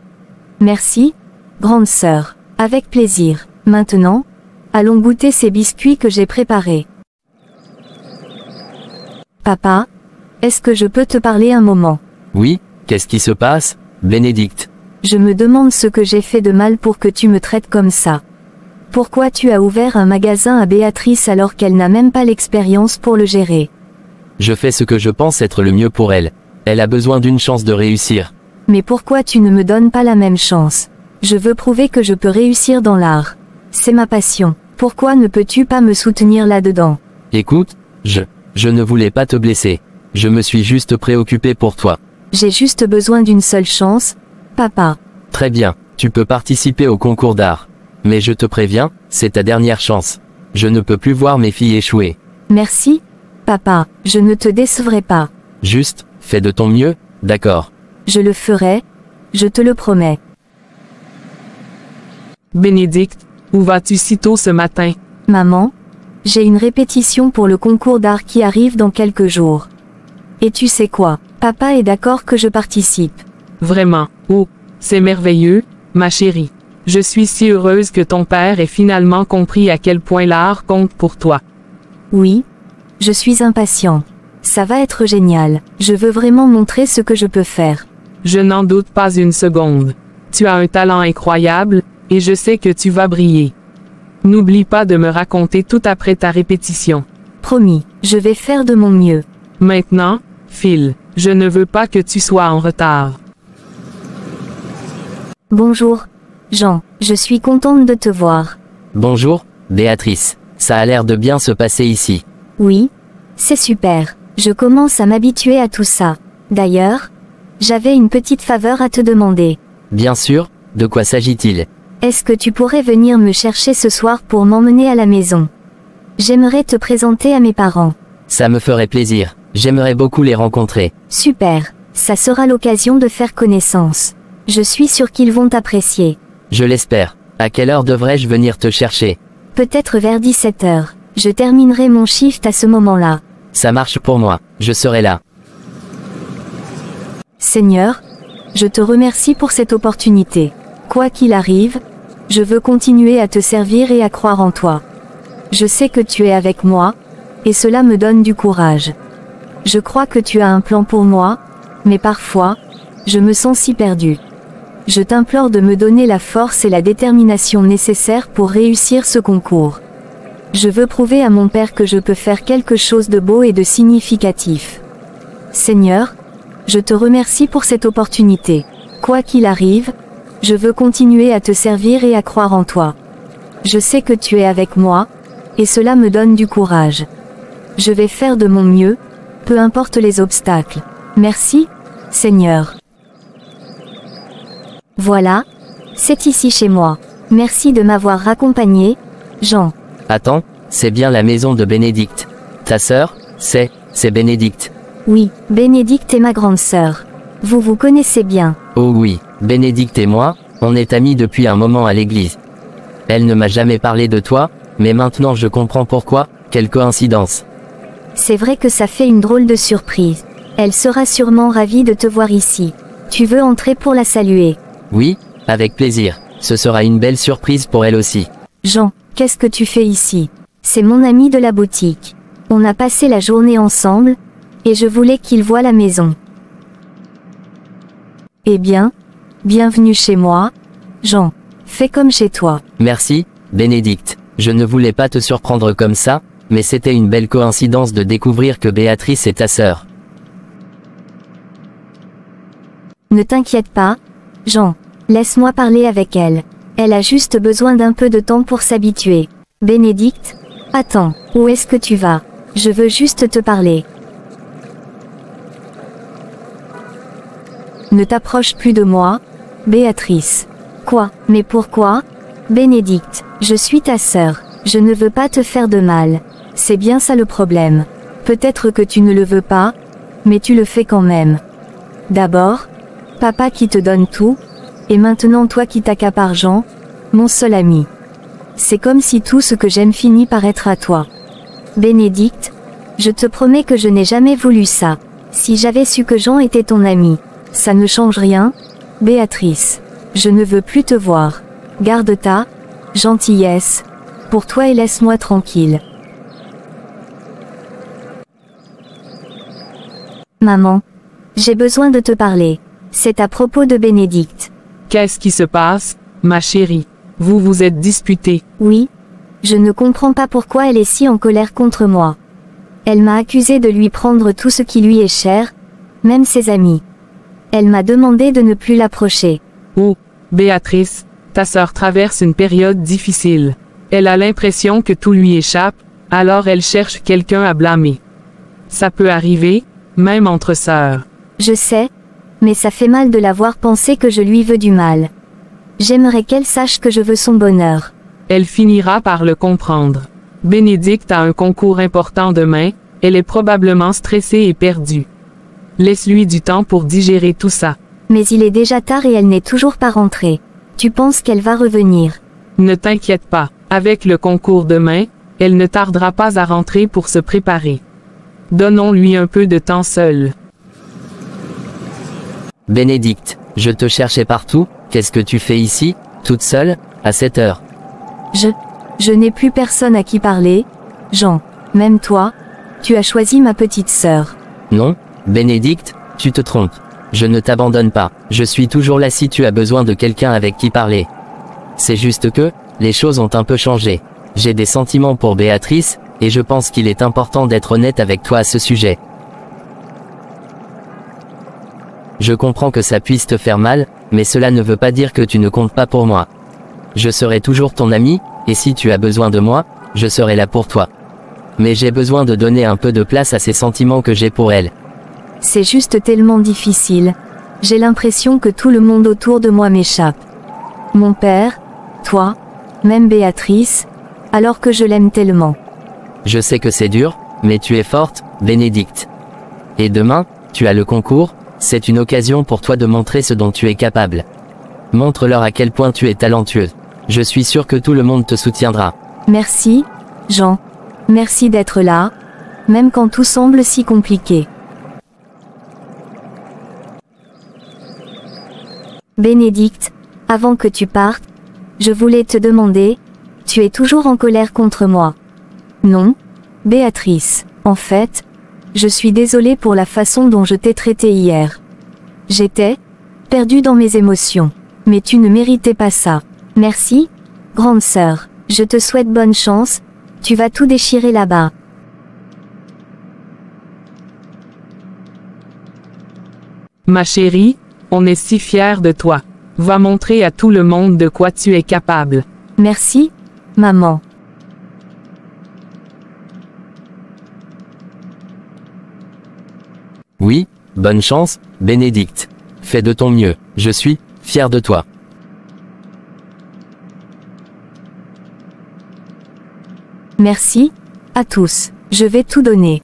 Merci, grande sœur. Avec plaisir. Maintenant, allons goûter ces biscuits que j'ai préparés. Papa, est-ce que je peux te parler un moment ? Oui, qu'est-ce qui se passe, Bénédicte? Je me demande ce que j'ai fait de mal pour que tu me traites comme ça. Pourquoi tu as ouvert un magasin à Béatrice alors qu'elle n'a même pas l'expérience pour le gérer ? Je fais ce que je pense être le mieux pour elle. Elle a besoin d'une chance de réussir. Mais pourquoi tu ne me donnes pas la même chance ? Je veux prouver que je peux réussir dans l'art. C'est ma passion. Pourquoi ne peux-tu pas me soutenir là-dedans ? Écoute, je ne voulais pas te blesser. Je me suis juste préoccupé pour toi. J'ai juste besoin d'une seule chance, papa. Très bien, tu peux participer au concours d'art. Mais je te préviens, c'est ta dernière chance. Je ne peux plus voir mes filles échouer. Merci, papa, je ne te décevrai pas. Juste, fais de ton mieux, d'accord. Je le ferai, je te le promets. Bénédicte, où vas-tu si tôt ce matin? Maman, j'ai une répétition pour le concours d'art qui arrive dans quelques jours. Et tu sais quoi, papa est d'accord que je participe. Vraiment, oh, c'est merveilleux, ma chérie. Je suis si heureuse que ton père ait finalement compris à quel point l'art compte pour toi. Oui, je suis impatient. Ça va être génial. Je veux vraiment montrer ce que je peux faire. Je n'en doute pas une seconde. Tu as un talent incroyable, et je sais que tu vas briller. N'oublie pas de me raconter tout après ta répétition. Promis, je vais faire de mon mieux. Maintenant, Phil, je ne veux pas que tu sois en retard. Bonjour, Jean, je suis contente de te voir. Bonjour, Béatrice. Ça a l'air de bien se passer ici. Oui, c'est super. Je commence à m'habituer à tout ça. D'ailleurs, j'avais une petite faveur à te demander. Bien sûr, de quoi s'agit-il? Est-ce que tu pourrais venir me chercher ce soir pour m'emmener à la maison? J'aimerais te présenter à mes parents. Ça me ferait plaisir. J'aimerais beaucoup les rencontrer. Super, ça sera l'occasion de faire connaissance. Je suis sûre qu'ils vont t'apprécier. Je l'espère. À quelle heure devrais-je venir te chercher? Peut-être vers 17h. Je terminerai mon shift à ce moment-là. Ça marche pour moi. Je serai là. Seigneur, je te remercie pour cette opportunité. Quoi qu'il arrive, je veux continuer à te servir et à croire en toi. Je sais que tu es avec moi, et cela me donne du courage. Je crois que tu as un plan pour moi, mais parfois, je me sens si perdue. Je t'implore de me donner la force et la détermination nécessaires pour réussir ce concours. Je veux prouver à mon Père que je peux faire quelque chose de beau et de significatif. Seigneur, je te remercie pour cette opportunité. Quoi qu'il arrive, je veux continuer à te servir et à croire en toi. Je sais que tu es avec moi, et cela me donne du courage. Je vais faire de mon mieux, peu importe les obstacles. Merci, Seigneur. Voilà, c'est ici chez moi. Merci de m'avoir accompagné, Jean. Attends, c'est bien la maison de Bénédicte. Ta sœur, c'est Bénédicte. Oui, Bénédicte est ma grande sœur. Vous vous connaissez bien. Oh oui, Bénédicte et moi, on est amis depuis un moment à l'église. Elle ne m'a jamais parlé de toi, mais maintenant je comprends pourquoi, quelle coïncidence. C'est vrai que ça fait une drôle de surprise. Elle sera sûrement ravie de te voir ici. Tu veux entrer pour la saluer? Oui, avec plaisir. Ce sera une belle surprise pour elle aussi. Jean, qu'est-ce que tu fais ici? C'est mon ami de la boutique. On a passé la journée ensemble, et je voulais qu'il voie la maison. Eh bien, bienvenue chez moi, Jean. Fais comme chez toi. Merci, Bénédicte. Je ne voulais pas te surprendre comme ça, mais c'était une belle coïncidence de découvrir que Béatrice est ta sœur. Ne t'inquiète pas, Jean. Laisse-moi parler avec elle. Elle a juste besoin d'un peu de temps pour s'habituer. Bénédicte, attends, où est-ce que tu vas? Je veux juste te parler. Ne t'approche plus de moi, Béatrice. Quoi? Mais pourquoi? Bénédicte, je suis ta sœur. Je ne veux pas te faire de mal. C'est bien ça le problème. Peut-être que tu ne le veux pas, mais tu le fais quand même. D'abord, papa qui te donne tout, et maintenant toi qui t'accapares Jean, mon seul ami. C'est comme si tout ce que j'aime finit par être à toi. Bénédicte, je te promets que je n'ai jamais voulu ça. Si j'avais su que Jean était ton ami, ça ne change rien. Béatrice, je ne veux plus te voir. Garde ta gentillesse pour toi et laisse-moi tranquille. Maman, j'ai besoin de te parler. C'est à propos de Bénédicte. Qu'est-ce qui se passe, ma chérie? Vous vous êtes disputés. Oui. Je ne comprends pas pourquoi elle est si en colère contre moi. Elle m'a accusé de lui prendre tout ce qui lui est cher, même ses amis. Elle m'a demandé de ne plus l'approcher. Oh, Béatrice, ta sœur traverse une période difficile. Elle a l'impression que tout lui échappe, alors elle cherche quelqu'un à blâmer. Ça peut arriver, même entre sœurs. Je sais, mais ça fait mal de la voir penser que je lui veux du mal. J'aimerais qu'elle sache que je veux son bonheur. Elle finira par le comprendre. Bénédicte a un concours important demain, elle est probablement stressée et perdue. Laisse-lui du temps pour digérer tout ça. Mais il est déjà tard et elle n'est toujours pas rentrée. Tu penses qu'elle va revenir? Ne t'inquiète pas, avec le concours demain, elle ne tardera pas à rentrer pour se préparer. Donnons-lui un peu de temps seul. Bénédicte, je te cherchais partout, qu'est-ce que tu fais ici, toute seule, à cette heure? Je n'ai plus personne à qui parler. Jean, même toi, tu as choisi ma petite sœur. Non, Bénédicte, tu te trompes. Je ne t'abandonne pas, je suis toujours là si tu as besoin de quelqu'un avec qui parler. C'est juste que, les choses ont un peu changé. J'ai des sentiments pour Béatrice, et je pense qu'il est important d'être honnête avec toi à ce sujet. Je comprends que ça puisse te faire mal, mais cela ne veut pas dire que tu ne comptes pas pour moi. Je serai toujours ton ami, et si tu as besoin de moi, je serai là pour toi. Mais j'ai besoin de donner un peu de place à ces sentiments que j'ai pour elle. C'est juste tellement difficile. J'ai l'impression que tout le monde autour de moi m'échappe. Mon père, toi, même Béatrice, alors que je l'aime tellement. Je sais que c'est dur, mais tu es forte, Bénédicte. Et demain, tu as le concours, c'est une occasion pour toi de montrer ce dont tu es capable. Montre-leur à quel point tu es talentueuse. Je suis sûr que tout le monde te soutiendra. Merci, Jean. Merci d'être là, même quand tout semble si compliqué. Bénédicte, avant que tu partes, je voulais te demander, tu es toujours en colère contre moi? Non, Béatrice. En fait, je suis désolée pour la façon dont je t'ai traitée hier. J'étais perdue dans mes émotions. Mais tu ne méritais pas ça. Merci, grande sœur. Je te souhaite bonne chance, tu vas tout déchirer là-bas. Ma chérie, on est si fiers de toi. Va montrer à tout le monde de quoi tu es capable. Merci, maman. Oui, bonne chance, Bénédicte. Fais de ton mieux, je suis fier de toi. Merci, à tous. Je vais tout donner.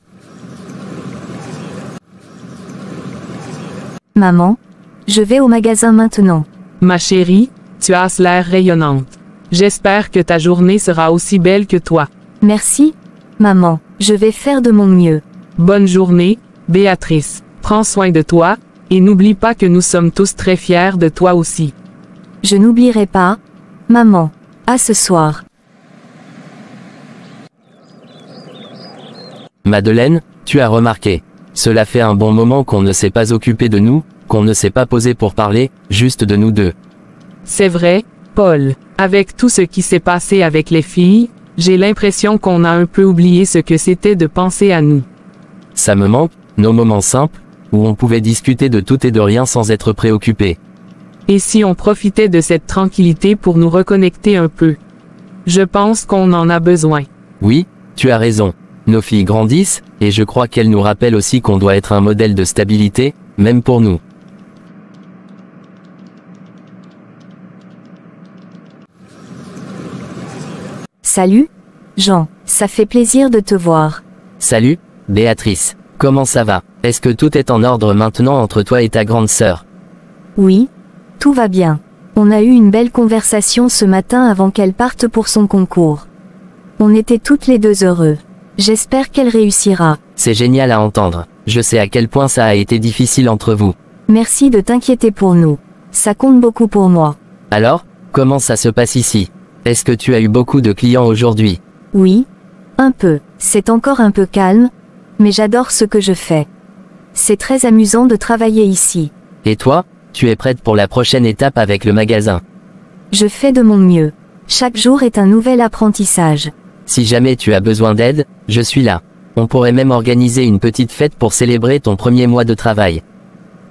Maman, je vais au magasin maintenant. Ma chérie, tu as l'air rayonnante. J'espère que ta journée sera aussi belle que toi. Merci, maman. Je vais faire de mon mieux. Bonne journée, Béatrice. Prends soin de toi, et n'oublie pas que nous sommes tous très fiers de toi aussi. Je n'oublierai pas, maman. À ce soir. Madeleine, tu as remarqué. Cela fait un bon moment qu'on ne s'est pas occupé de nous, qu'on ne s'est pas posé pour parler, juste de nous deux. C'est vrai, Paul. Avec tout ce qui s'est passé avec les filles, j'ai l'impression qu'on a un peu oublié ce que c'était de penser à nous. Ça me manque, nos moments simples, où on pouvait discuter de tout et de rien sans être préoccupé. Et si on profitait de cette tranquillité pour nous reconnecter un peu? Je pense qu'on en a besoin. Oui, tu as raison. Nos filles grandissent, et je crois qu'elles nous rappellent aussi qu'on doit être un modèle de stabilité, même pour nous. Salut, Jean, ça fait plaisir de te voir. Salut, Béatrice. Comment ça va? Est-ce que tout est en ordre maintenant entre toi et ta grande sœur? Oui, tout va bien. On a eu une belle conversation ce matin avant qu'elle parte pour son concours. On était toutes les deux heureux. J'espère qu'elle réussira. C'est génial à entendre. Je sais à quel point ça a été difficile entre vous. Merci de t'inquiéter pour nous. Ça compte beaucoup pour moi. Alors, comment ça se passe ici? Est-ce que tu as eu beaucoup de clients aujourd'hui? Oui, un peu. C'est encore un peu calme, mais j'adore ce que je fais. C'est très amusant de travailler ici. Et toi, tu es prête pour la prochaine étape avec le magasin? Je fais de mon mieux. Chaque jour est un nouvel apprentissage. Si jamais tu as besoin d'aide, je suis là. On pourrait même organiser une petite fête pour célébrer ton premier mois de travail.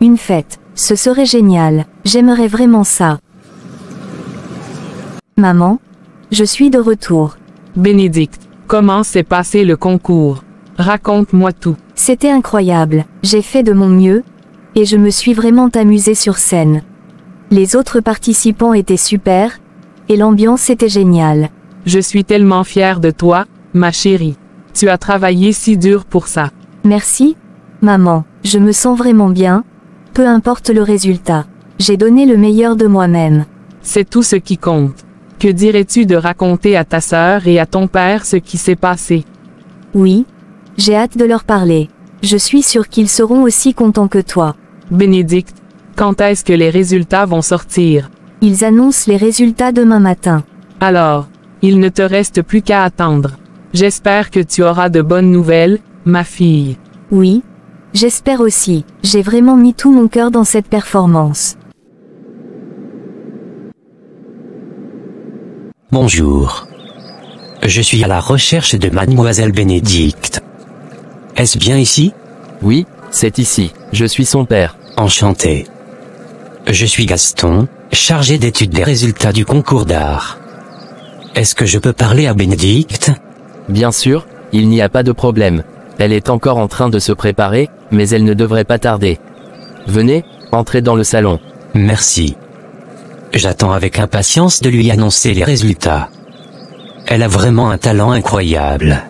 Une fête, ce serait génial. J'aimerais vraiment ça. Maman, je suis de retour. Bénédicte, comment s'est passé le concours? Raconte-moi tout. C'était incroyable. J'ai fait de mon mieux, et je me suis vraiment amusée sur scène. Les autres participants étaient super, et l'ambiance était géniale. Je suis tellement fière de toi, ma chérie. Tu as travaillé si dur pour ça. Merci, maman. Je me sens vraiment bien, peu importe le résultat. J'ai donné le meilleur de moi-même. C'est tout ce qui compte. Que dirais-tu de raconter à ta sœur et à ton père ce qui s'est passé? Oui, j'ai hâte de leur parler. Je suis sûre qu'ils seront aussi contents que toi. Bénédicte, quand est-ce que les résultats vont sortir? Ils annoncent les résultats demain matin. Alors, il ne te reste plus qu'à attendre. J'espère que tu auras de bonnes nouvelles, ma fille. Oui, j'espère aussi. J'ai vraiment mis tout mon cœur dans cette performance. Bonjour. Je suis à la recherche de mademoiselle Bénédicte. Est-ce bien ici? Oui, c'est ici. Je suis son père. Enchanté. Je suis Gaston, chargé d'études des résultats du concours d'art. Est-ce que je peux parler à Bénédicte? Bien sûr, il n'y a pas de problème. Elle est encore en train de se préparer, mais elle ne devrait pas tarder. Venez, entrez dans le salon. Merci. J'attends avec impatience de lui annoncer les résultats. Elle a vraiment un talent incroyable.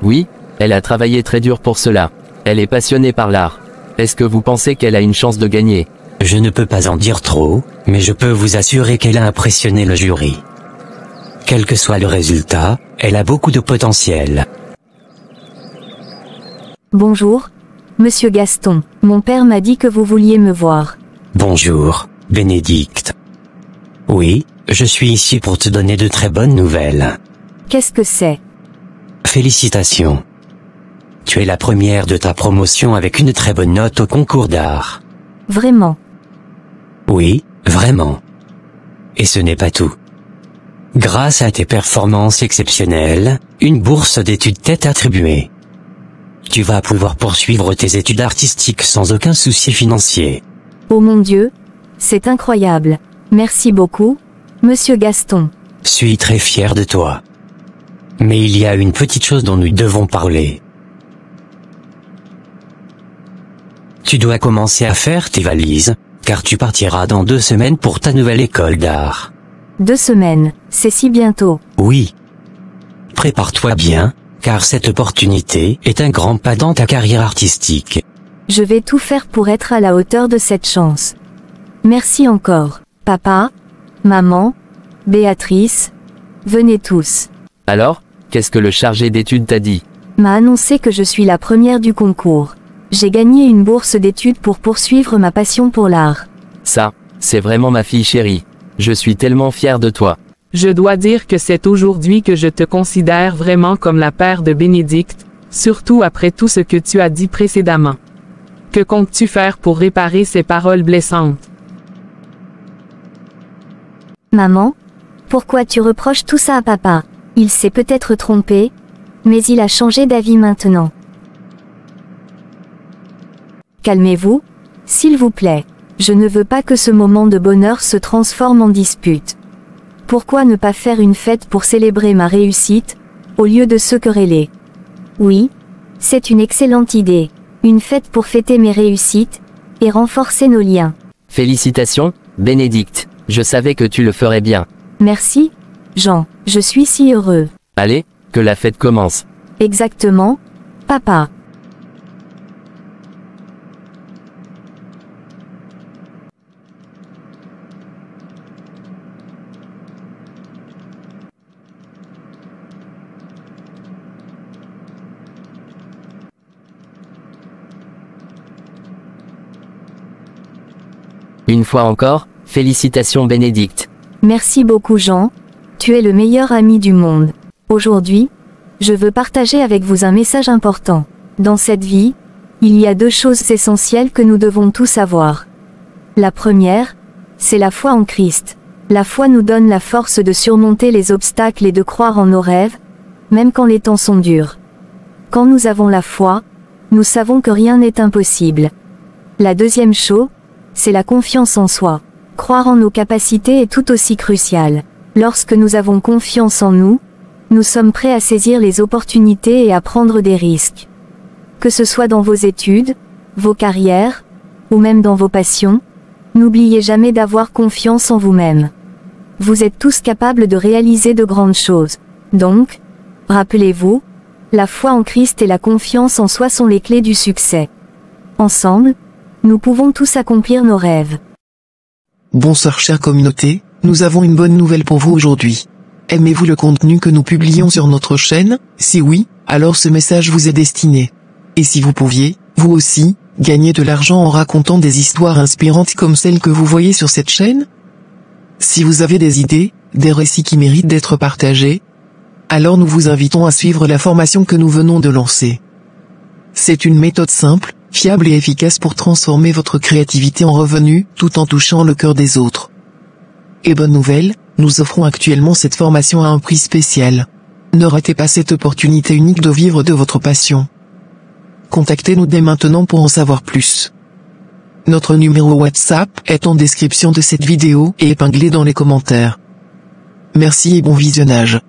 Oui, elle a travaillé très dur pour cela. Elle est passionnée par l'art. Est-ce que vous pensez qu'elle a une chance de gagner? Je ne peux pas en dire trop, mais je peux vous assurer qu'elle a impressionné le jury. Quel que soit le résultat, elle a beaucoup de potentiel. Bonjour, Monsieur Gaston. Mon père m'a dit que vous vouliez me voir. Bonjour, Bénédicte. Oui, je suis ici pour te donner de très bonnes nouvelles. Qu'est-ce que c'est? Félicitations. Tu es la première de ta promotion avec une très bonne note au concours d'art. Vraiment? Oui, vraiment. Et ce n'est pas tout. Grâce à tes performances exceptionnelles, une bourse d'études t'est attribuée. Tu vas pouvoir poursuivre tes études artistiques sans aucun souci financier. Oh mon Dieu, c'est incroyable. Merci beaucoup, Monsieur Gaston. Je suis très fier de toi. Mais il y a une petite chose dont nous devons parler. Tu dois commencer à faire tes valises, car tu partiras dans 2 semaines pour ta nouvelle école d'art. 2 semaines, c'est si bientôt. Oui. Prépare-toi bien, car cette opportunité est un grand pas dans ta carrière artistique. Je vais tout faire pour être à la hauteur de cette chance. Merci encore. Papa, maman, Béatrice, venez tous. Alors, qu'est-ce que le chargé d'études t'a dit? M'a annoncé que je suis la première du concours. J'ai gagné une bourse d'études pour poursuivre ma passion pour l'art. Ça, c'est vraiment ma fille chérie. Je suis tellement fier de toi. Je dois dire que c'est aujourd'hui que je te considère vraiment comme la mère de Bénédicte, surtout après tout ce que tu as dit précédemment. Que comptes-tu faire pour réparer ces paroles blessantes? Maman, pourquoi tu reproches tout ça à papa? Il s'est peut-être trompé, mais il a changé d'avis maintenant. Calmez-vous, s'il vous plaît. Je ne veux pas que ce moment de bonheur se transforme en dispute. Pourquoi ne pas faire une fête pour célébrer ma réussite, au lieu de se quereller? Oui, c'est une excellente idée. Une fête pour fêter mes réussites, et renforcer nos liens. Félicitations, Bénédicte. Je savais que tu le ferais bien. Merci, Jean. Je suis si heureux. Allez, que la fête commence. Exactement, papa. Une fois encore, félicitations Bénédicte. Merci beaucoup Jean, tu es le meilleur ami du monde. Aujourd'hui, je veux partager avec vous un message important. Dans cette vie, il y a 2 choses essentielles que nous devons tous savoir. La première, c'est la foi en Christ. La foi nous donne la force de surmonter les obstacles et de croire en nos rêves, même quand les temps sont durs. Quand nous avons la foi, nous savons que rien n'est impossible. La deuxième chose, c'est la confiance en soi. Croire en nos capacités est tout aussi crucial. Lorsque nous avons confiance en nous, nous sommes prêts à saisir les opportunités et à prendre des risques. Que ce soit dans vos études, vos carrières, ou même dans vos passions, n'oubliez jamais d'avoir confiance en vous-même. Vous êtes tous capables de réaliser de grandes choses. Donc, rappelez-vous, la foi en Christ et la confiance en soi sont les clés du succès. Ensemble, nous pouvons tous accomplir nos rêves. Bonsoir chère communauté, nous avons une bonne nouvelle pour vous aujourd'hui. Aimez-vous le contenu que nous publions sur notre chaîne? Si oui, alors ce message vous est destiné. Et si vous pouviez, vous aussi, gagner de l'argent en racontant des histoires inspirantes comme celles que vous voyez sur cette chaîne? Si vous avez des idées, des récits qui méritent d'être partagés, alors nous vous invitons à suivre la formation que nous venons de lancer. C'est une méthode simple, fiable et efficace pour transformer votre créativité en revenus, tout en touchant le cœur des autres. Et bonne nouvelle, nous offrons actuellement cette formation à un prix spécial. Ne ratez pas cette opportunité unique de vivre de votre passion. Contactez-nous dès maintenant pour en savoir plus. Notre numéro WhatsApp est en description de cette vidéo et épinglé dans les commentaires. Merci et bon visionnage.